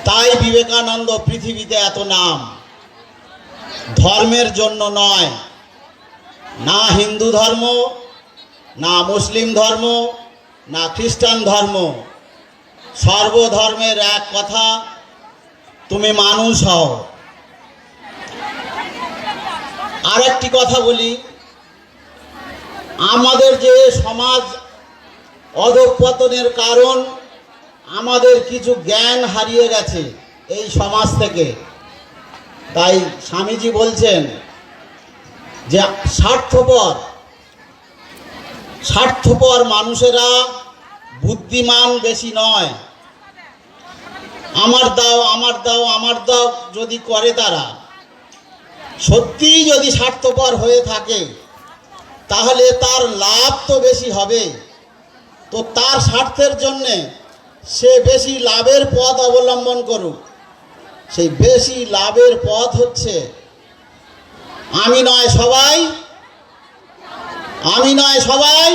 তাই বিবেকানন্দ পৃথিবীতে এত নাম, ধর্মের জন্য নয়, না হিন্দু ধর্ম, না মুসলিম ধর্ম, না খ্রিস্টান ধর্ম, সর্বধর্মের এক কথা, তুমি মানুষ হও। আরেকটি কথা বলি, আমাদের যে সমাজ অধঃপতনের কারণ, আমাদের কিছু জ্ঞান হারিয়ে গেছে এই সমাজ থেকে। তাই স্বামীজি বলছেন যে স্বার্থপর মানুষেরা বুদ্ধিমান বেশি নয়। আমার দাও আমার দাও আমার দাও যদি করে, তারা সত্যিই যদি স্বার্থপর হয়ে থাকে, তাহলে তার লাভ তো বেশি হবে। তো তার স্বার্থের জন্যে সে বেশি লাভের পথ অবলম্বন করুক। সেই বেশি লাভের পথ হচ্ছে আমি নয় সবাই, আমি নয় সবাই,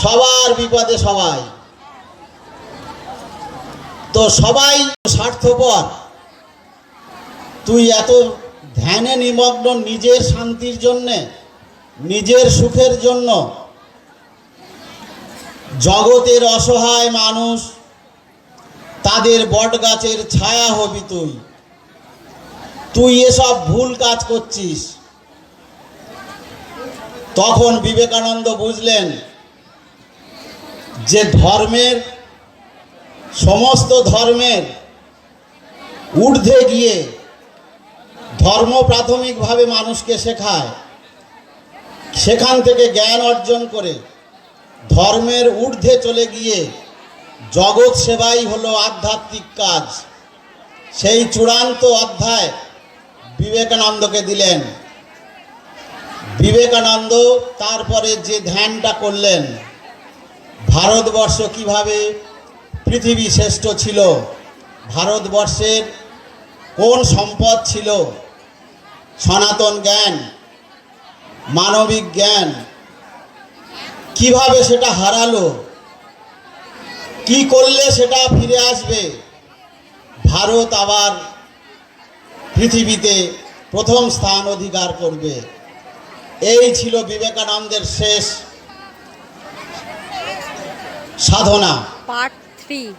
সবার বিপদে সবাই। তো সবাই স্বার্থপর, তুই এত ধ্যানে নিমগ্ন নিজের শান্তির জন্যে, নিজের সুখের জন্য। জগতের অসহায় মানুষ, তাদের বটগাছের ছায়া হবি তুই। তুই এসব ভুল কাজ করছিস। তখন বিবেকানন্দ বুঝলেন যে সমস্ত ধর্মের ঊর্ধ্বে গিয়ে ধর্ম প্রাথমিকভাবে মানুষকে শেখায়, সেখান থেকে জ্ঞান অর্জন করে ধর্মের ঊর্ধ্বে চলে গিয়ে জগৎ সেবাই হলো আধ্যাত্মিক কাজ। সেই চূড়ান্ত অধ্যায় বিবেকানন্দকে দিলেন। বিবেকানন্দ তারপরে যে ধ্যানটা করলেন, ভারতবর্ষ কিভাবে পৃথিবী শ্রেষ্ঠ ছিল, ভারতবর্ষের কোন সম্পদ ছিল, সনাতন জ্ঞান, মানবিক জ্ঞান, কিভাবে সেটা হারালো, কি করলে সেটা ফিরে আসবে, ভারত আবার পৃথিবীতে প্রথম স্থান অধিকার করবে। এই ছিল বিবেকানন্দের শেষ সাধনা। পার্ট 3।